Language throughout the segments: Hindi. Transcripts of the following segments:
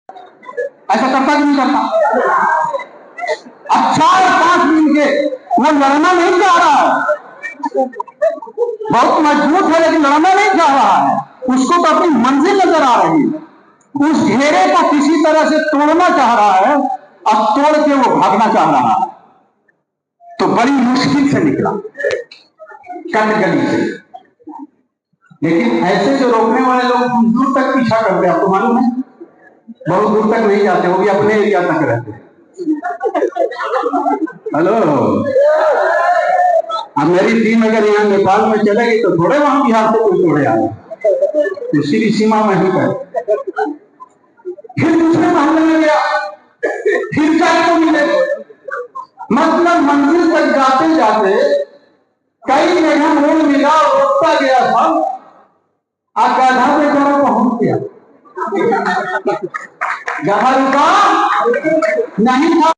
ऐसा करता कि नहीं करता? अब 4-5 दिन के वो लड़ना नहीं चाह रहा है, बहुत मजबूत है लेकिन लड़ना नहीं चाह रहा है। उसको तो अपनी मंजिल नजर आ रही है, उस घेरे को किसी तरह से तोड़ना चाह रहा है और तोड़ के वो भागना चाह रहा है। तो बड़ी मुश्किल से निकला कट गली से। लेकिन ऐसे जो रोकने वाले लोग दूर तक पीछा करते हैं, आपको मालूम है, बहुत दूर तक नहीं जाते, वो भी अपने एरिया तक रहते हैं। हेलो, अब मेरी टीम अगर यहाँ नेपाल में चलेगी तो थोड़े वहां बिहार से कोई तोड़े आए, दूसरी सीमा में ही गए। फिर दूसरे मोहल्ले में गया, फिर चाय को मिले, मतलब मंजिल तक जाते जाते कई जगह मोड़ मिला, रोकता गया था, गधा पे जरा पहुंच गया, जहां रुका नहीं था।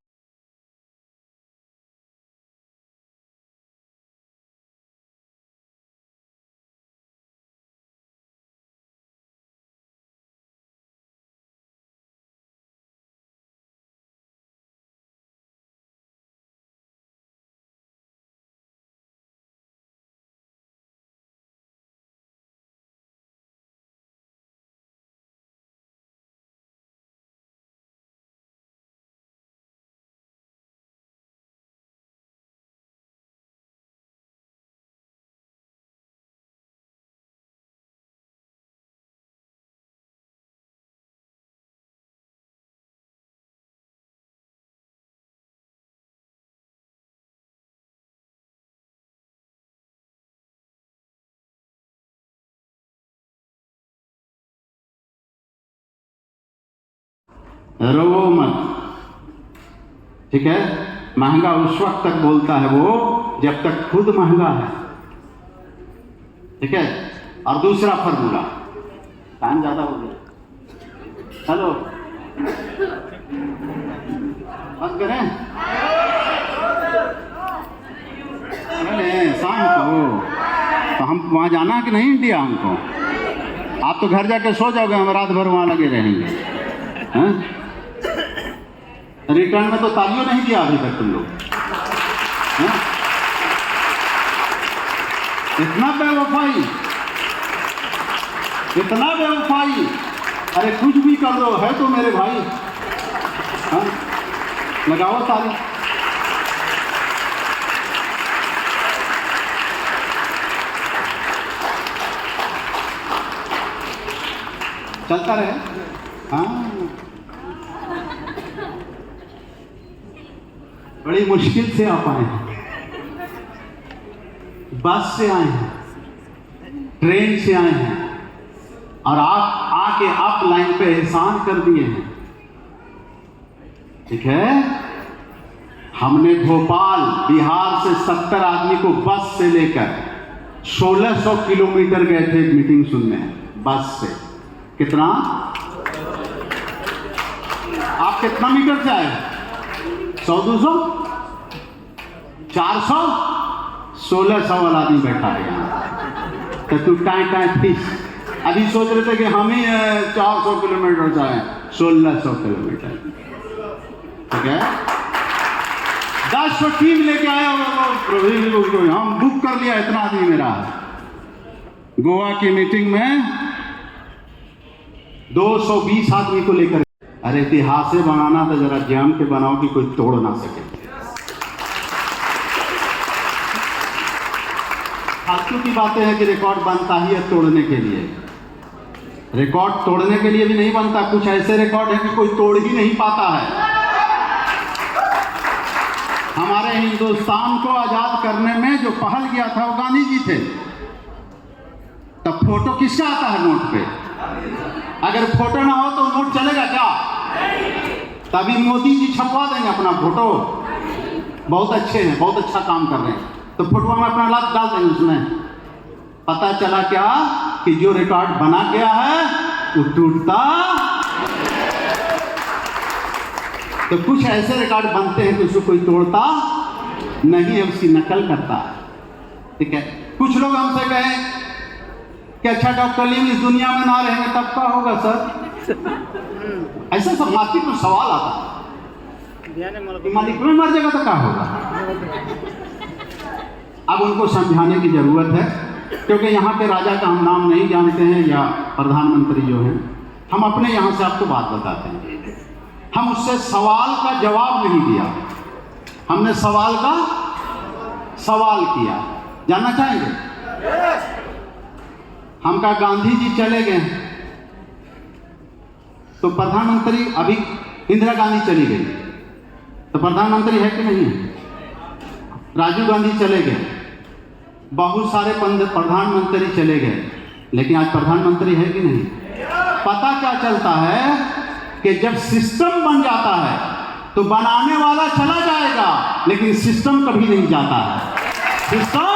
रो मत, ठीक है। महंगा उस वक्त तक बोलता है वो जब तक खुद महंगा है, ठीक है। और दूसरा फॉर्मूला, टाइम ज्यादा हो गया, हेलो बंद करें, अरे शाम को तो हम वहाँ जाना है कि नहीं इंडिया हमको? आप तो घर जाके सो जाओगे, हम रात भर वहाँ लगे रहेंगे, हैं? रिटर्न में तो तालियों नहीं दिया अभी तक तुम लोग, हैं? इतना बेवफाई, इतना बेवफाई, अरे कुछ भी कर दो, है तो मेरे भाई, हाँ? लगाओ ताली। चलता रहे, हाँ। बड़ी मुश्किल से आप आए हैं, बस से आए हैं, ट्रेन से आए हैं, और आप आके अप लाइन पे एहसान कर दिए हैं, ठीक है। हमने भोपाल बिहार से 70 आदमी को बस से लेकर 1600 किलोमीटर गए थे मीटिंग सुनने, बस से। कितना? आप कितना मीटर से आए? 100-200, 400, 1600 वाला आदमी बैठा है यहाँ, तो तू टाइम फीस। अभी सोच रहे थे कि हम ही 400 किलोमीटर जाए, 1600 किलोमीटर, ठीक है। 10 टीम लेके आया वो, हम बुक कर लिया, इतना आदमी मेरा। गोवा की मीटिंग में 220 आदमी को लेकर, अरे इतिहास से बनाना तो जरा जाम के बनाओ कि कोई तोड़ ना सके। फालतू की बातें हैं कि रिकॉर्ड बनता ही है तोड़ने के लिए, रिकॉर्ड तोड़ने के लिए भी नहीं बनता। कुछ ऐसे रिकॉर्ड है कि कोई तोड़ ही नहीं पाता है। हमारे हिंदुस्तान को आजाद करने में जो पहल किया था वो गांधी जी थे। तब फोटो किसका आता है नोट पे? अगर फोटो ना हो तो नोट चलेगा क्या? तभी मोदी जी छपवा देंगे अपना फोटो, बहुत अच्छे हैं, बहुत अच्छा काम कर रहे हैं, तो फोटो में अपना लाभ डाल देंगे उसमें। पता चला क्या कि जो रिकॉर्ड बना गया है वो टूटता। तो कुछ ऐसे रिकॉर्ड बनते हैं कि उसको कोई तोड़ता नहीं है, उसकी नकल करता है, ठीक है। कुछ लोग हमसे कहें कि अच्छा डॉक्टर लीम इस दुनिया में ना रहेंगे तब क्या होगा सर? ऐसा सब मार्केट में सवाल आता है कि मालिक में मर जाएगा तो क्या होगा। अब उनको समझाने की जरूरत है, क्योंकि यहाँ के राजा का हम नाम नहीं जानते हैं या प्रधानमंत्री जो हैं। हम अपने यहाँ से आपको बात बताते हैं। हम उससे सवाल का जवाब नहीं दिया, हमने सवाल का सवाल किया। जानना चाहेंगे? हम कहा गांधी जी चले गए तो प्रधानमंत्री, अभी इंदिरा गांधी चली गई तो प्रधानमंत्री है कि नहीं है? राजीव गांधी चले गए, बहुत सारे प्रधानमंत्री चले गए, लेकिन आज प्रधानमंत्री है कि नहीं? पता क्या चलता है कि जब सिस्टम बन जाता है तो बनाने वाला चला जाएगा, लेकिन सिस्टम कभी नहीं जाता है। सिस्टम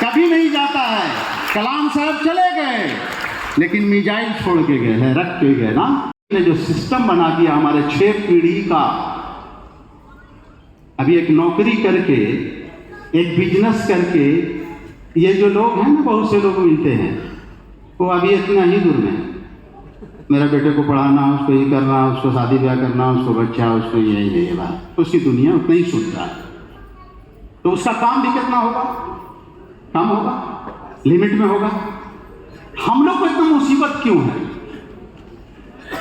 कभी नहीं जाता है। कलाम साहब चले गए, लेकिन मिसाइल छोड़ के गए हैं, रख के गए ना। ने जो सिस्टम बना दिया हमारे 6 पीढ़ी का, अभी एक नौकरी करके, एक बिजनेस करके, ये जो लोग हैं ना, बहुत से लोग मिलते हैं, वो अभी इतना ही दूर में, मेरा बेटे को पढ़ाना, उसको ये करना, उसको शादी ब्याह करना, उसको बच्चा, उसको यही नहीं है बात, उसकी दुनिया उतना ही सोचता है। तो उसका काम भी कितना होगा? कम होगा, लिमिट में होगा। हम लोग को इतना मुसीबत क्यों है?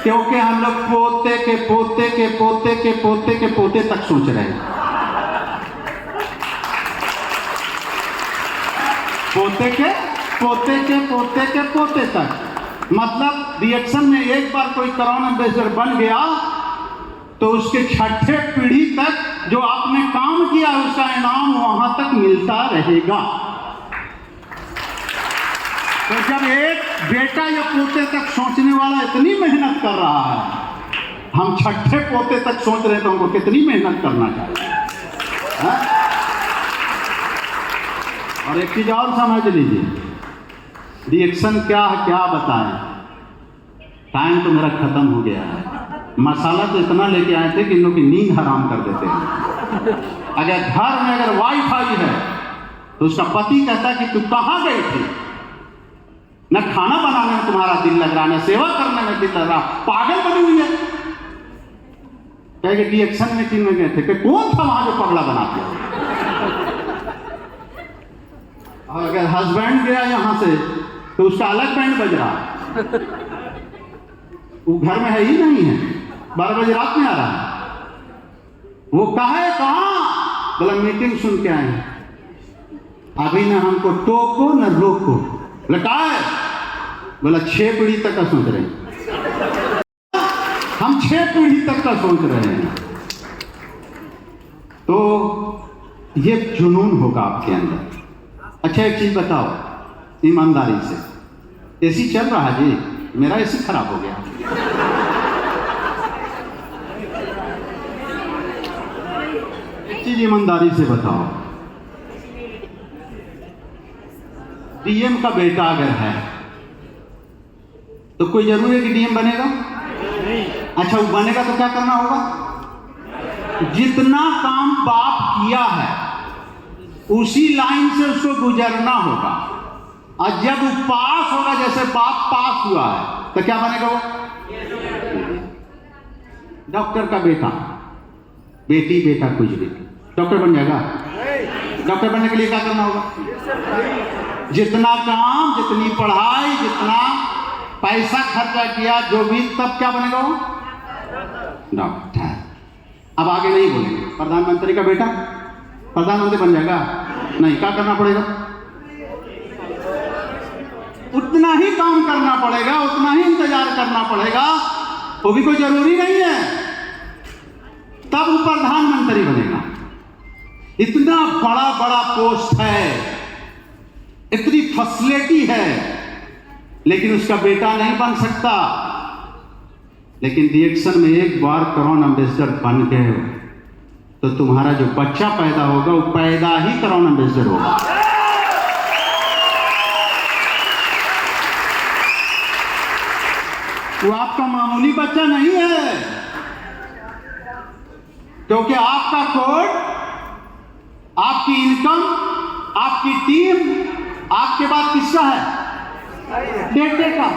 क्योंकि हम लोग पोते के पोते के पोते के पोते के पोते तक सोच रहे हैं। पोते के पोते के पोते के पोते तक, मतलब रिएक्शन में एक बार कोई करोना एम्बेसडर बन गया तो उसके 6ठे पीढ़ी तक जो आपने काम किया उसका इनाम वहां तक मिलता रहेगा। तो जब एक बेटा या पोते तक सोचने वाला इतनी मेहनत कर रहा है, हम 6ठे पोते तक सोच रहे तो हमको कितनी मेहनत करना चाहिए है? और एक चीज और समझ लीजिए, रिएक्शन क्या है क्या बताएं। टाइम तो मेरा खत्म हो गया है। मसाला तो इतना लेके आए थे कि इन लोग की नींद हराम कर देते हैं। अगर घर में अगर वाईफाई है तो उसका पति कहता है कि तू कहाँ गई थी? न खाना बनाने में तुम्हारा दिल लग रहा, न सेवा करने में दिल लग रहा, पागल बनी हुई है। कहेंगे रिएक्शन मीटिंग में गए थे कि कौन था वहां जो पगला बना दिया? और अगर हस्बैंड गया यहां से तो उसका अलग बैंड बज रहा, वो घर में है ही नहीं है, 12 बजे रात में आ रहा है। वो कहाँ? बोला मीटिंग सुन के आए, अभी न हमको टोको न रोको। बोला है? बोला 6 पीढ़ी तक का सोच रहे हैं हम, 6 पीढ़ी तक का सोच रहे हैं। तो ये जुनून होगा आपके अंदर। अच्छा एक चीज बताओ ईमानदारी से, एसी चल रहा है जी, मेरा एसी खराब हो गया। एक चीज ईमानदारी से बताओ, डीएम का बेटा अगर है तो कोई जरूरी है कि डीएम बनेगा? अच्छा वो बनेगा तो क्या करना होगा? जितना काम बाप किया है उसी लाइन से उसको गुजरना होगा। और जब वो पास होगा, जैसे बाप पास हुआ है, तो क्या बनेगा वो? डॉक्टर का बेटा, बेटी बेटा कुछ भी, डॉक्टर बन जाएगा? डॉक्टर बनने के लिए क्या करना होगा? जितना काम, जितनी पढ़ाई, जितना पैसा खर्चा किया, जो भी, तब क्या बनेगा वो? डॉक्टर। अब आगे नहीं बोलेंगे। प्रधानमंत्री का बेटा प्रधानमंत्री बन जाएगा? नहीं, क्या करना पड़ेगा? उतना ही काम करना पड़ेगा, उतना ही इंतजार करना पड़ेगा, वो भी कोई जरूरी नहीं है, तब वो प्रधानमंत्री बनेगा। इतना बड़ा बड़ा पोस्ट है, इतनी फैसिलिटी है, लेकिन उसका बेटा नहीं बन सकता। लेकिन रिएक्शन में एक बार करोना एम्बेसडर बन गए तो तुम्हारा जो बच्चा पैदा होगा वो पैदा ही करोना एम्बेसडर होगा। वो आपका मामूली बच्चा नहीं है, क्योंकि आपका कोड, आपकी इनकम, आपकी टीम, आपके बाद किसका है? बेटे का।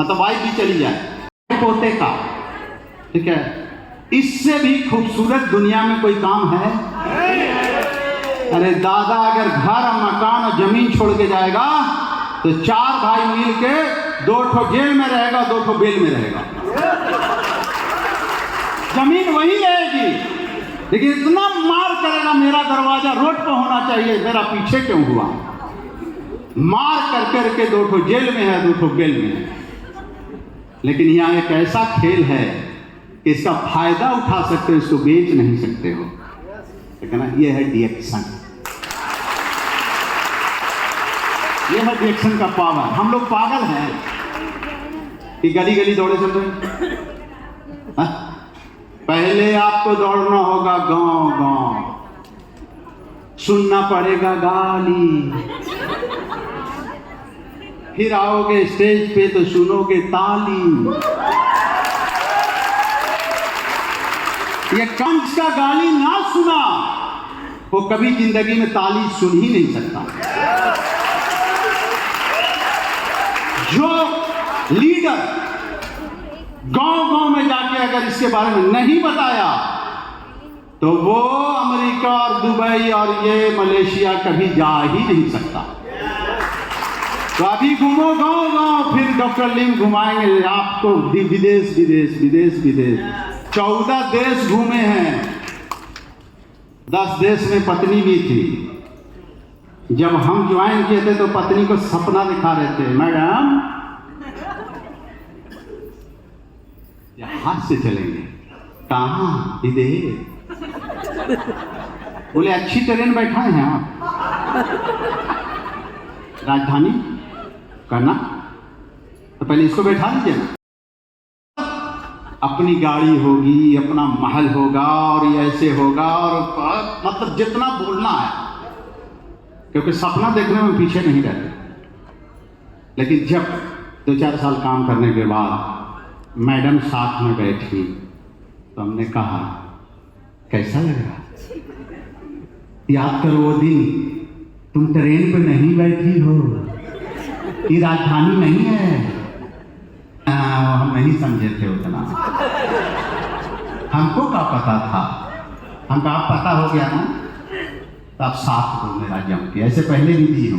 मतलब वाइफ भी चली जाए, पोते का, ठीक है, इससे भी खूबसूरत दुनिया में कोई काम है? अरे दादा अगर घर और मकान और जमीन छोड़ के जाएगा तो 4 भाई मिल के 2 ठो जेल में रहेगा, 2 ठो बेल में रहेगा। जमीन वही रहेगी, लेकिन इतना मार करेगा, मेरा दरवाजा रोड पर होना चाहिए, मेरा पीछे क्यों हुआ? मार कर करके 2 ठो जेल में है, 2 ठो बेल में है। लेकिन यहाँ एक ऐसा खेल है कि इसका फायदा उठा सकते हो, इसको बेच नहीं सकते हो। ठीक है ना? ये है डिएक्शन, ये है डिएक्शन का पावर। हम लोग पागल हैं कि गली गली दौड़े चल रहे। पहले आपको दौड़ना होगा गांव गांव, सुनना पड़ेगा गाली, फिर आओगे स्टेज पे तो सुनोगे ताली। ये कंस का गाली ना सुना वो कभी जिंदगी में ताली सुन ही नहीं सकता। जो लीडर गांव-गांव में जाके अगर इसके बारे में नहीं बताया तो वो अमेरिका और दुबई और ये मलेशिया कभी जा ही नहीं सकता। तो अभी घूमो गांव-गांव, फिर डॉक्टर लिम घुमाएंगे आपको विदेश विदेश विदेश विदेश। 14 देश घूमे हैं, 10 देश में पत्नी भी थी। जब हम ज्वाइन किए थे तो पत्नी को सपना दिखा रहे थे, मैडम हाथ से चलेंगे। कहाँ? विदेश। बोले अच्छी ट्रेन बैठा है आप, राजधानी करना, तो पहले इसको बैठा लीजिए ना। अपनी गाड़ी होगी, अपना महल होगा और ये ऐसे होगा, और मतलब जितना बोलना है, क्योंकि सपना देखने में पीछे नहीं रहते। लेकिन जब 2-4 साल काम करने के बाद मैडम साथ में बैठी तो हमने कहा कैसा लग रहा? याद करो वो दिन तुम ट्रेन पे नहीं बैठी हो, ये राजधानी नहीं है। हम नहीं समझे थे उतना, हमको क्या पता था। हमको आप पता हो गया ना तो आप साथ दो मेरा जम के, ऐसे पहले भी दी हो।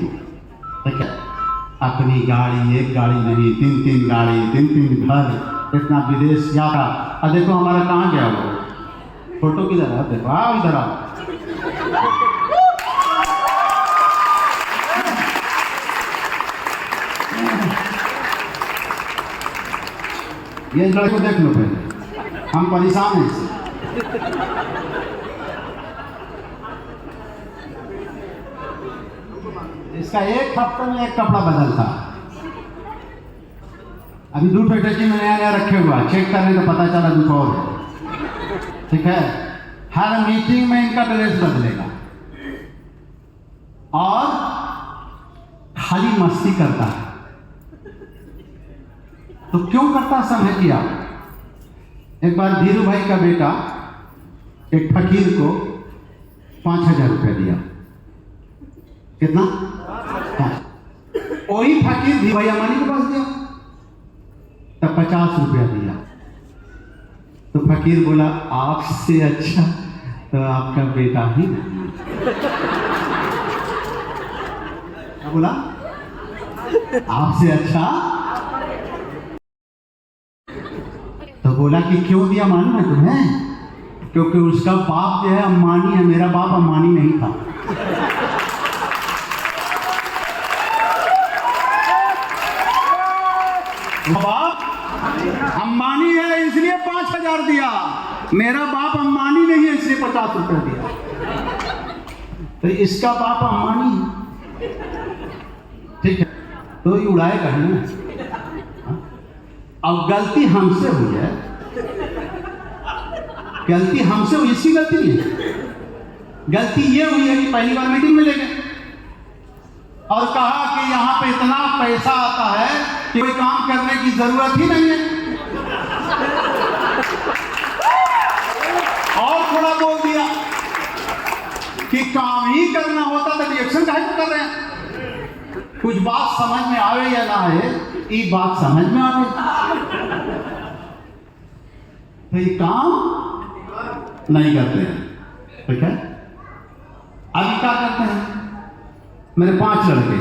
ठीक है? अपनी गाड़ी, एक गाड़ी नहीं, 3-3 गाड़ी, 3-3 घर, इतना विदेश जाता। अब देखो हमारा कहाँ गया वो फोटो, किधर है? देखो आओ इधर आओ। ये लड़के को देख लो पहले, हम परेशान हैं इससे। इसका एक हफ्ते में एक कपड़ा बदलता। अभी 2 टैक्सी में नया नया रखे हुआ, चेक करने तो पता चला कुछ और है। ठीक है? हर मीटिंग में इनका ड्रेस बदलेगा और खाली मस्ती करता है। तो क्यों करता समझ लिया? एक बार धीरू भाई का बेटा एक फकीर को 5000 रुपया दिया। कितना? 5। वही फकीर धीरू भाई अमानी के पास दिया तब 50 रुपया दिया। तो फकीर बोला आपसे अच्छा तो आपका बेटा ही नहीं। क्या बोला? आपसे अच्छा। तो बोला कि क्यों दिया मालूम है तुम्हें? क्योंकि उसका बाप जो है अम्बानी है, मेरा बाप अम्बानी नहीं था। बाप अम्बानी है इसलिए 5000 दिया, मेरा बाप अम्बानी नहीं है इसलिए 50 रुपया दिया। तो इसका बाप अम्बानी है, ठीक है, तो ये उड़ाएगा ना। अब गलती हमसे हुई है, गलती हमसे हुई, इसकी गलती नहीं है। गलती ये हुई है कि पहली बार मीटिंग में ले गए और कहा कि यहाँ पे इतना पैसा आता है कि कोई काम करने की जरूरत ही नहीं है। और थोड़ा बोल दिया कि काम ही करना होता तो रिएक्शन काहे को कर रहे हैं? कुछ बात समझ में आवे या ना आए, ये बात समझ में आवे। तो ये काम नहीं करते हैं, ठीक है। अभी क्या करते हैं, मेरे 5 लड़के,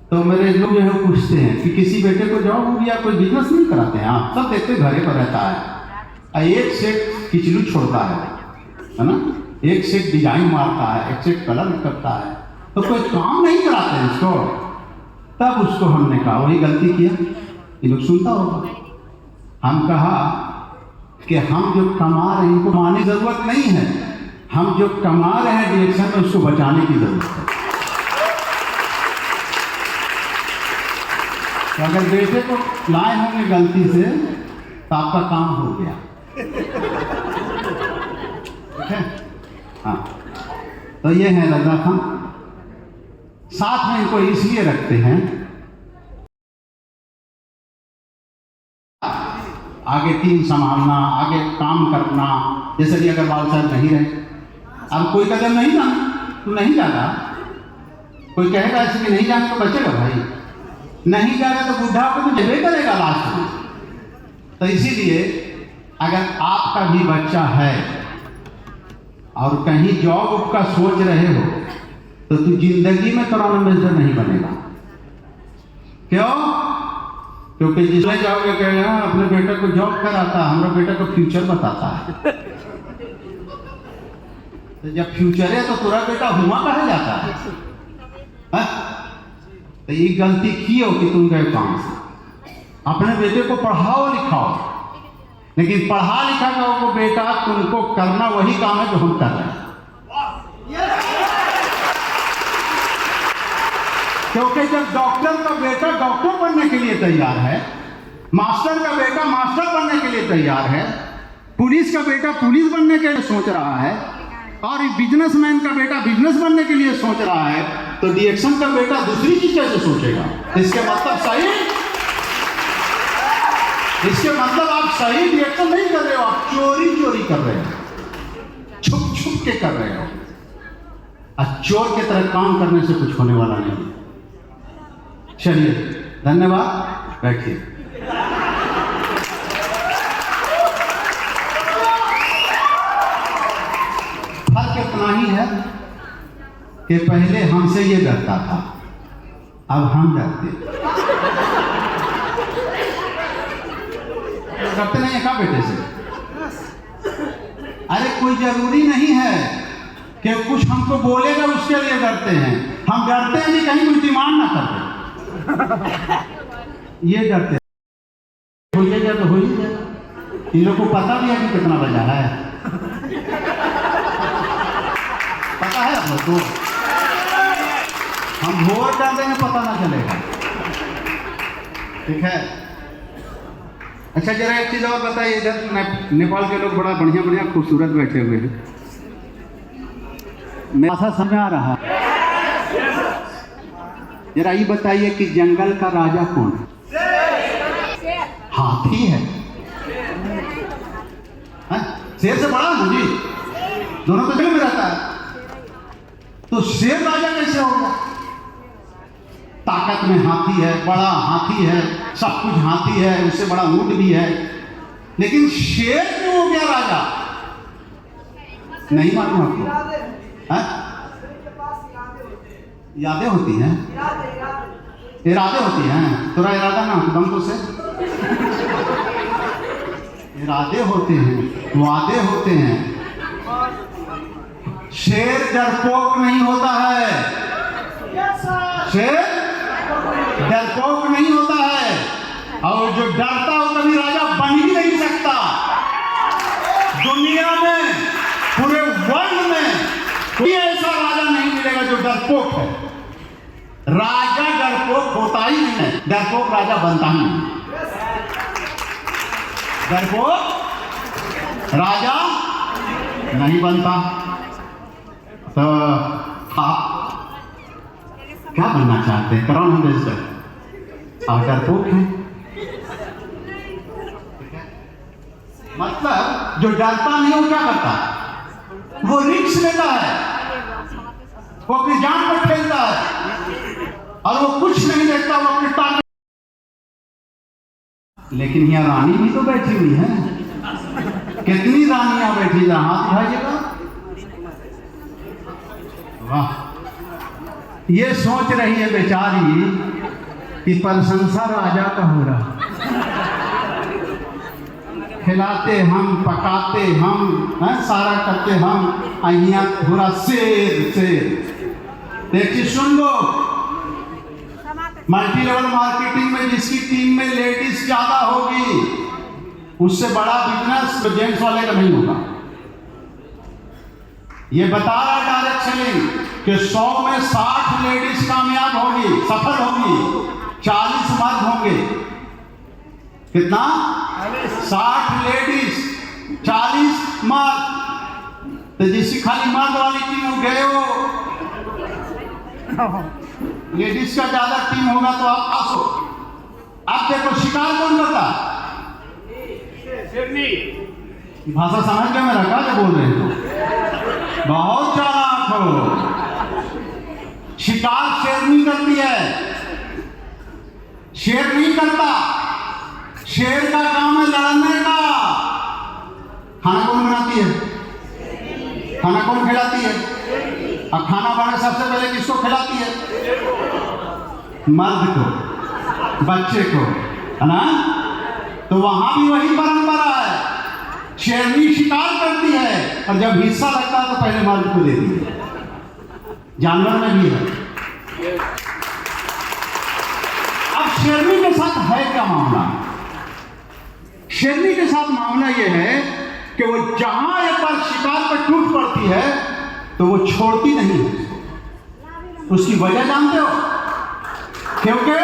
तो मेरे लोग जो है पूछते हैं कि किसी बेटे को जॉब या कोई बिजनेस नहीं कराते हैं आप, सब देखते घरे पर रहता है, एक सेट किचलू छोड़ता है ना, एक सेट डिजाइन मारता है, एक सेट कलर करता है, तो कोई काम नहीं कराते हैं इसको। तब उसको हमने कहा, वही गलती किया, ये लोग सुनता होगा, हम कहा कि हम जो कमा रहे हैं इनको कमाने की जरूरत नहीं है, हम जो कमा रहे हैं डायरेक्शन में उसको बचाने की जरूरत है। तो अगर बेटे को लाए होंगे गलती से तो आपका काम हो गया, ठीक है। हाँ, तो ये है रजा खान। साथ में इनको इसलिए रखते हैं आगे टीम संभालना, आगे काम करना। जैसे कि अग्रवाल साहब नहीं रहे, अब कोई कदम नहीं जाना, तू नहीं जाना, कोई कहेगा ऐसे कि नहीं जाने तो बचेगा भाई, नहीं जाएगा तो बुढ़ा को तो जबे करेगा लास्ट में। तो इसीलिए अगर आपका भी बच्चा है और कहीं जॉब का सोच रहे हो तो तू जिंदगी में कोरोना मिनिस्टर नहीं बनेगा। क्यों? क्योंकि जिसमें जाओगे कहेगा अपने बेटे को जॉब कराता, हमारा बेटा को फ्यूचर बताता है। तो जब फ्यूचर है तो पूरा बेटा हुआ कहा जाता है, हा? तो ये गलती की हो कि तुम गए काम से, अपने बेटे को पढ़ाओ लिखाओ, लेकिन पढ़ा लिखा का वो बेटा तुमको करना वही काम है जो हम कर रहे हैं। क्योंकि जब डॉक्टर का बेटा डॉक्टर बनने के लिए तैयार है, मास्टर का बेटा मास्टर बनने के लिए तैयार है, पुलिस का बेटा पुलिस बनने के लिए सोच रहा है, और बिजनेसमैन का बेटा बिजनेस बनने के लिए सोच रहा है, तो डायरेक्शन का बेटा दूसरी चीज कैसे सोचेगा? इसके मतलब सही, इसके मतलब आप सही डायरेक्शन नहीं कर रहे हो, आप चोरी चोरी कर रहे हो, छुप छुप के कर रहे हो। और चोर की तरह काम करने से कुछ होने वाला नहीं। चलिए, धन्यवाद, बैठिए। फर्क इतना ही है कि पहले हमसे ये डरता था, अब हम डरते नहीं है का बेटे से। अरे कोई जरूरी नहीं है कि कुछ हमको बोलेगा उसके लिए डरते हैं, हम डरते हैं कि कहीं कुछ डिमांड ना कर दे, ये डरते हो जाए तो हो ही जाए। इन लोग को पता भी है कि कितना बजा है, पता है आप लोग को, हम भोर कर देंगे पता ना चलेगा, ठीक है। अच्छा, जरा एक चीज और बताइए, इधर नेपाल के लोग बड़ा बढ़िया बढ़िया खूबसूरत बैठे हुए हैं, मेरा ऐसा समझ आ रहा है। जरा ये बताइए कि जंगल का राजा कौन है? हाथी है, शेर से बड़ा है जी, दोनों तो जंगल में रहता है, तो शेर राजा कैसे होगा? ताकत में हाथी है, बड़ा हाथी है, सब कुछ हाथी है, उससे बड़ा ऊंट भी है, लेकिन शेर क्यों हो गया राजा? नहीं मालूम आपको? यादें होती हैं, इरादे होती हैं, थोड़ा इरादा ना दम तो से इरादे होते हैं, वादे होते हैं। शेर डरपोक नहीं होता है, शेर डरपोक नहीं होता है, और जो डरता हो कभी राजा बन ही नहीं सकता। दुनिया में, पूरे वर्ल्ड में कोई ऐसा राजा नहीं मिलेगा जो डरपोक है। राजा डरपोक होता ही नहीं है, डरपोक राजा बनता ही नहीं, डरपोक राजा नहीं बनता। तो आप क्या बनना चाहते हैं? कौन हम मिनिस्टर और डरपोक है? मतलब जो डरता नहीं वो क्या करता है? वो रिस्क लेता है, वो अपनी जान पर खेलता है, और वो कुछ नहीं देखता, वो अपने टारगेट। लेकिन यहाँ रानी भी तो बैठी हुई है, कितनी रानियां बैठी जा, हाथ उठाइएगा। वाह, ये सोच रही है बेचारी कि प्रशंसा राजा का हो रहा, खिलाते हम, पकाते हम, सारा करते हम, अहिया पूरा शेर शेर। एक चीज सुन लो, मल्टी लेवल मार्केटिंग में जिसकी टीम में लेडीज ज्यादा होगी उससे बड़ा बिजनेस जेंट्स वाले का नहीं होगा। ये बता रहा डायरेक्ट सेलिंग कि 100 में 60 लेडीज कामयाब होगी, सफल होगी, 40 मर्द होंगे। कितना? 60 लेडीज, 40 मर्द। तो जिसकी खाली मर्द वाली टीम गए हो, लेडीज का ज्यादा टीम होगा तो आप पास हो। अब देखो शिकार कौन करता? भाषा समझ गया मेरा, क्या जो बोल रहे हो? बहुत चालाक हो। शिकार शेरनी करती है, शेर नहीं करता। शेर का काम है लड़ने का। खाना कौन बनाती है? खाना कौन खिलाती है? और खाना बनाने सबसे पहले किसको खिलाती है? मर्द को, बच्चे को, है ना? तो वहां भी वही परंपरा है। शेरनी शिकार करती है और जब हिस्सा लगता है तो पहले मर्द को देती है। जानवर में भी है। अब शेरनी के साथ है क्या मामला? शेरनी के साथ मामला यह है कि वो जहां एक बार शिकार पर टूट पड़ती है तो वो छोड़ती नहीं है। उसकी वजह जानते हो? क्योंकि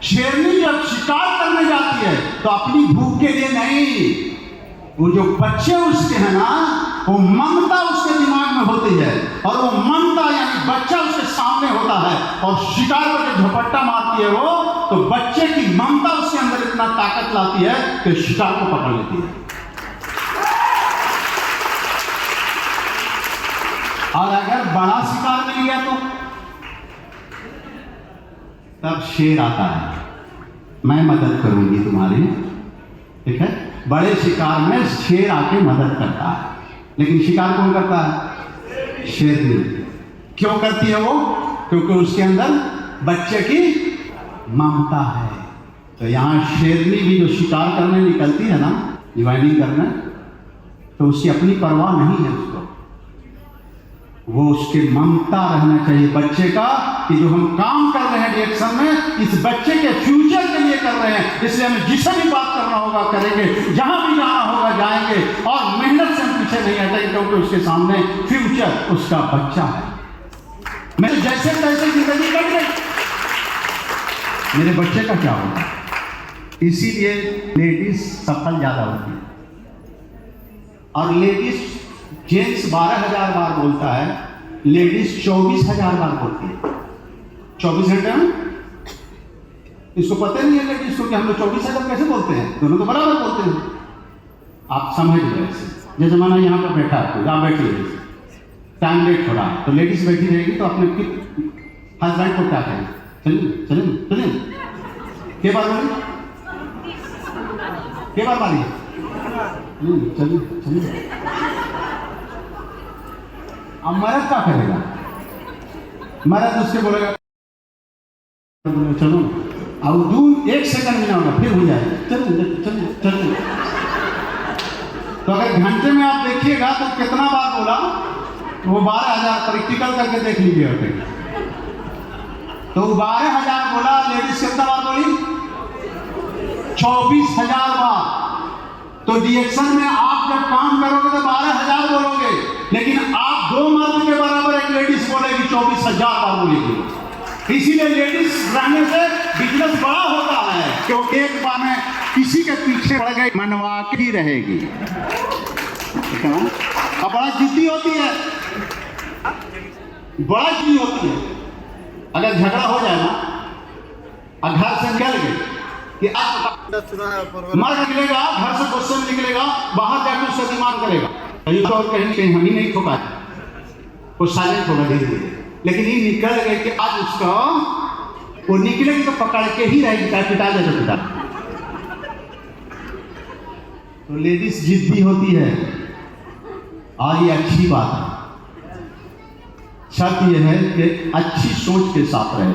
शेरनी जब शिकार करने जाती है तो अपनी भूख के लिए नहीं, वो जो बच्चे उसके हैं ना, वो ममता उसके दिमाग में होती है और वो ममता यानी बच्चा उसके सामने होता है और शिकार पर जब झपट्टा मारती है वो, तो बच्चे की ममता उसके अंदर इतना ताकत लाती है कि शिकार को पकड़ लेती है। और अगर बड़ा शिकार मिल गया तो तब शेर आता है, मैं मदद करूंगी तुम्हारी, ठीक है? बड़े शिकार में शेर आके मदद करता है, लेकिन शिकार कौन करता है? शेरनी। क्यों करती है वो? क्योंकि उसके अंदर बच्चे की ममता है। तो यहां शेरनी भी जो शिकार करने निकलती है ना, डिवाइनिंग करने, तो उसकी अपनी परवाह नहीं है उसको। वो उसके ममता रहना चाहिए बच्चे का कि जो हम काम कर रहे हैं रिएक्शन में, इस बच्चे के फ्यूचर के लिए कर रहे हैं, इसलिए हमें जिसे भी बात करना होगा करेंगे, जहां भी जाना होगा जाएंगे और मेहनत से हम पीछे नहीं हटेंगे, क्योंकि उसके सामने फ्यूचर उसका बच्चा है। मैं जैसे तैसे जिंदगी कट गई, मेरे बच्चे का क्या होगा? इसीलिए लेडीज सफल ज्यादा होती है और लेडीज जेंट्स 12,000 बार बोलता है, लेडीज 24,000 बार बोलती है। 24 घंटे में इसको पता नहीं है लेडीज को कि हम लोग 24,000 कैसे बोलते हैं, दोनों तो बराबर बोलते हैं। आप समझ लो ऐसे, जैसे माना यहाँ पर बैठा है, जहाँ बैठी है, टाइम लेट हो रहा है तो लेडीज बैठी रहेगी तो अपने हस्बैंड को क्या कहेंगे? चलिए चलिए चलिए, के बार बोली, के बार मारी, चलिए चलिए। अब मर्द क्या करेगा? मर्द उसके बोलेगा चलो, अब दूर 1 सेकंड में ना होगा, फिर हो जाए चलिए चलिए चलिए। तो अगर घंटे में आप देखिएगा तो कितना बार बोला, वो 12,000 प्रैक्टिकल करके देख लीजिए। तो 12,000 बोला, लेडीज कितना बार बोली? 24,000 बार। तो रिएक्शन में आप जब काम करोगे तो 12,000 बोलोगे, लेकिन आप 2 मर्द के बराबर एक लेडीज बोलेगी 24,000 बार बोलेगी। इसीलिए लेडीज रहने से बिजनेस बड़ा होता है, क्योंकि एक बार में किसी के पीछे पड़ गई मनवा के ही रहेगी। अब बड़ा जिद्दी होती है, बड़ा जिद्दी होती है। अगर झगड़ा हो जाए ना और घर से निकल गए कि मार निकलेगा, घर से गुस्से में निकलेगा, बाहर जाकर उससे डिमांड करेगा, तो कहीं हम ही नहीं ठोका, वो साइलेंट होगा धीरे धीरे। लेकिन ये निकल गए कि आज उसका वो निकलेगी तो पकड़ के ही रहेगी, चाहे पिटा जाए तो पिटा। तो लेडीज जिद्दी होती है और ये अच्छी बात है। शर्त यह है कि अच्छी सोच के साथ रहे।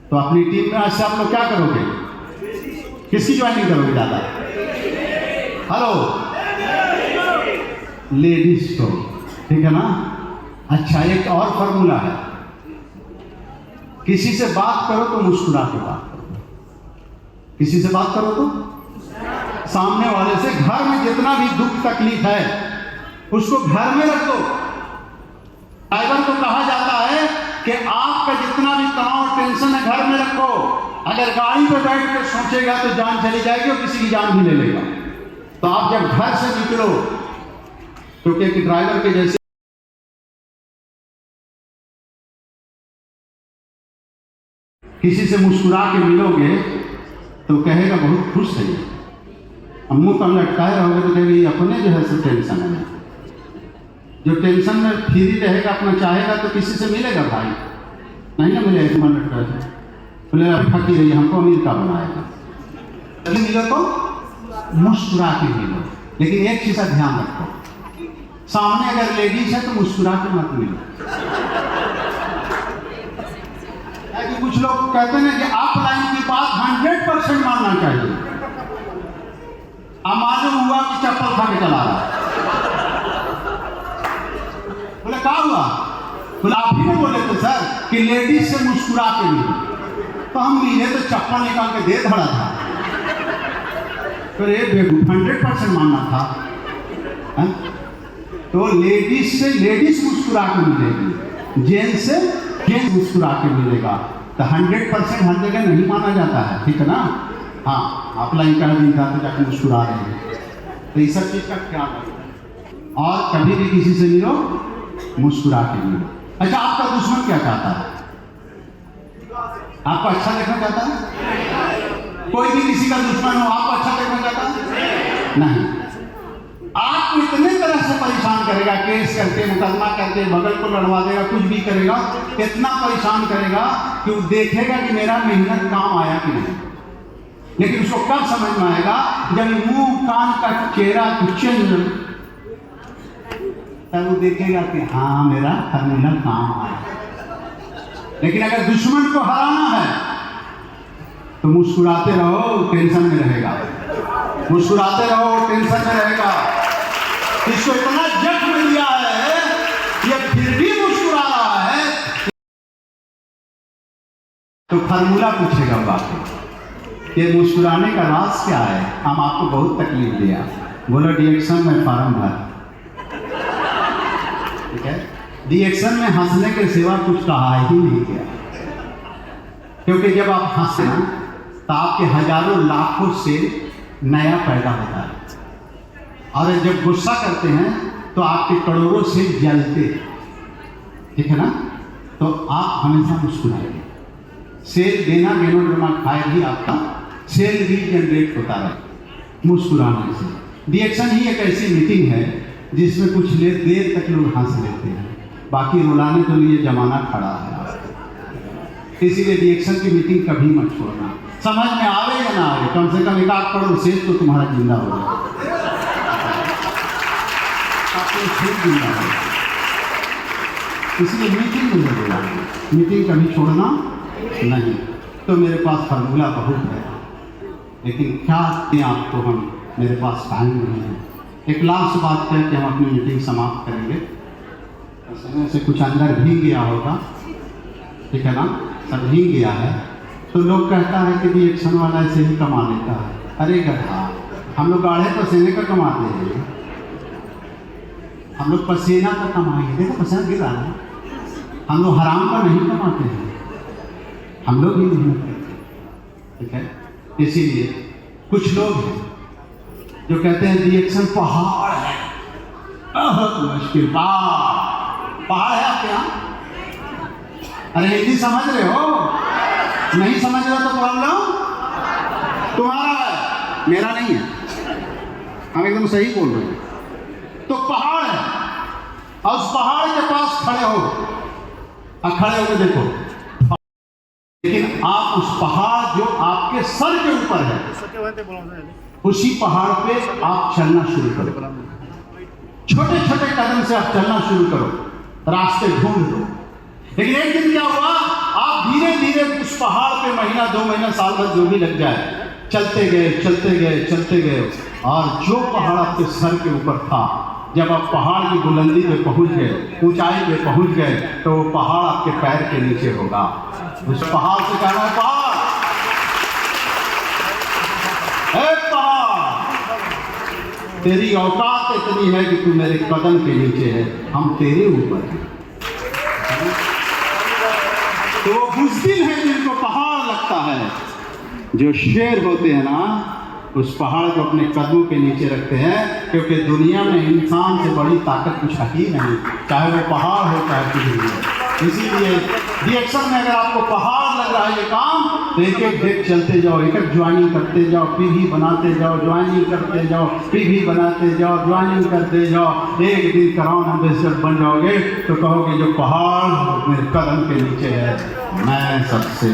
तो अपनी टीम में आज से आप लोग क्या करोगे? किसकी ज्वाइनिंग करोगे ज़्यादा? हेलो, लेडीज को, ठीक है ना? अच्छा, एक और फॉर्मूला है, किसी से बात करो तो मुस्कुरा के बात करो। किसी से बात करो तो सामने वाले से, घर में जितना भी दुख तकलीफ है उसको घर में रख दो। ड्राइवर को कहा जाता है कि आपका जितना भी तनाव और टेंशन है घर में रखो। अगर गाड़ी पे बैठ कर सोचेगा तो जान चली जाएगी और किसी की जान भी ले लेगा। तो आप जब घर से निकलो तो कि ड्राइवर के जैसे किसी से मुस्कुरा के मिलोगे तो कहेगा बहुत खुश है। मुंह पर लटकाए रहोगे तो कहेगा ये अपने जो है सब टेंशन है। जो टेंशन में फ्री रहेगा, अपना चाहेगा तो किसी से मिलेगा भाई? नहीं ना मिलेगा। मन लटका है बोले अभी थकी रही, हमको अमीर का बनाएगा। तभी मिलो तो मुस्कुरा के मिलो। लेकिन एक चीज़ का ध्यान रखो, सामने अगर लेडीज है तो मुस्कुरा के मत मिलो। कि कुछ लोग कहते हैं कि ऑफलाइन की बात 100% मानना चाहिए। अब मालूम हुआ कि चप्पल खा के चला रहा है, बोले क्या हुआ? बोले आप ही ने बोले थे सर कि लेडीज से मुस्कुरा के मिले। तो हम मिले तो चप्पल निकाल के दे धड़ा था। तो ये 100% मानना था है? तो लेडीज से लेडीज मुस्कुरा के मिलेगी, जेंट्स से जेंट्स मुस्कुरा के मिलेगा। तो 100% हर जगह नहीं माना जाता है, ठीक है ना? हाँ, ऑफलाइन का दिन था तो जाकर मुस्कुरा रहे हैं। तो इस सब चीज़ का ख्याल रखो और कभी भी किसी से मिलो मुस्कुरा के मिलो। अच्छा, आपका दुश्मन क्या चाहता है? आपको अच्छा देखना चाहता है? कोई भी किसी का दुश्मन हो, आपको अच्छा देखना चाहता है? नहीं। आपको इतने तरह से परेशान करेगा, केस करके, मुकदमा करके, बगल को लड़वा देगा, कुछ भी करेगा, इतना परेशान करेगा कि वो देखेगा कि मेरा मेहनत काम आया कि नहीं। लेकिन उसको कब समझ में आएगा? जब मुंह कान का चेहरा कुछ चेंज, तब वो देखेगा कि हाँ मेरा फॉर्मूला काम आया। लेकिन अगर दुश्मन को हराना है तो मुस्कुराते रहो, टेंशन में रहेगा। मुस्कुराते रहो, टेंशन में रहेगा। इसको इतना जख्म दिया है, ये फिर भी मुस्कुरा रहा है, तो फॉर्मूला पूछेगा बाकी ये मुस्कुराने का राज क्या है? हम आपको बहुत तकलीफ दिया, बोलो डिएक्शन में फॉर्म भर, ठीक है? डिएक्शन में हंसने के सिवा कुछ कहा ही नहीं किया। क्योंकि जब आप हंसे ना तो आपके हजारों लाखों से नया पैदा होता है, और जब गुस्सा करते हैं तो आपके करोड़ों से जलते, ठीक है ना? तो आप हमेशा मुस्कुराएंगे। सेल देना गेनो ड्रामा खाए भी आपका सेल भी जनरेट होता है मुस्कुराने से। डिएक्शन ही एक ऐसी मीटिंग है जिसमें कुछ देर तक लोग हंस लेते हैं, बाकी रुलाने के लिए जमाना खड़ा है। इसीलिए डिएक्शन की मीटिंग कभी मत छोड़ना, समझ में आवे या ना आवे, कम से कम एक आध करोड़ से तो तुम्हारा जिंदा हो जाए, जिंदा हो। इसलिए मीटिंग में बोला, मीटिंग कभी छोड़ना नहीं। तो मेरे पास फार्मूला बहुत है, लेकिन क्या दें आपको हम, मेरे पास टाइम नहीं है। एक लास्ट बात कह के हम अपनी मीटिंग समाप्त करेंगे। समय से कुछ अंदर भी गया होगा, ठीक है ना? सब भी गया है। तो लोग कहता है कि डिएक्शन वाला ऐसे ही कमा लेता है। अरे गधा, हम लोग गाढ़े पसीने का कमाते हैं, हम लोग पसीना का कमाएंगे। देखो पसीना गिर रहा है, हम लोग हराम का नहीं कमाते हैं, हम लोग भी मेहनत करते हैं, ठीक है? इसीलिए कुछ लोग हैं जो कहते हैं डिएक्शन पहाड़ है, बहुत मुश्किल। पहाड़ है आपके यहाँ? अरे हिंदी समझ रहे हो? नहीं समझ रहे तो प्रॉब्लम तुम्हारा है, मेरा नहीं है। हम एकदम सही बोल रहे हैं। तो पहाड़ है और उस पहाड़ के पास खड़े हो और खड़े होकर देखो, लेकिन आप आप उस पहाड़ जो आपके सर के ऊपर है, उसी पहाड़ पे आप चलना शुरू करो। छोटे छोटे कदम से आप चलना शुरू करो, रास्ते ढूंढ लो। लेकिन एक दिन क्या हुआ, आप धीरे धीरे उस पहाड़ पे महीना 2 महीना साल भर जो भी लग जाए, चलते गए चलते गए चलते गए, और जो पहाड़ आपके सर के ऊपर था, जब आप पहाड़ की बुलंदी पे पहुंच गए, ऊंचाई पे पहुंच गए, तो वो पहाड़ आपके पैर के नीचे होगा। उस पहाड़ से कहना है, पहाड़, ए पहाड़, तेरी औकात इतनी है कि तू मेरे कदम के नीचे है, हम तेरे ऊपर हैं। तो वो बुज़दिल है जिनको पहाड़ लगता है। जो शेर होते हैं ना, उस पहाड़ को अपने कदमों के नीचे रखते हैं, क्योंकि दुनिया में इंसान से बड़ी ताकत कुछ है ही नहीं, चाहे वो पहाड़ हो चाहे कुछ भी हो। इसीलिए रिएक्शन में अगर आपको पहाड़ लग रहा है ये काम, तो एक एक डेट चलते जाओ, एक एक ज्वाइनिंग करते जाओ, पीवी बनाते जाओ, ज्वाइनिंग करते जाओ, पीवी बनाते जाओ, ज्वाइनिंग करते जाओ। एक दिन क्राउन एम्बेसडर बन जाओगे तो कहोगे जो पहाड़ मेरे कदम के नीचे है, मैं सबसे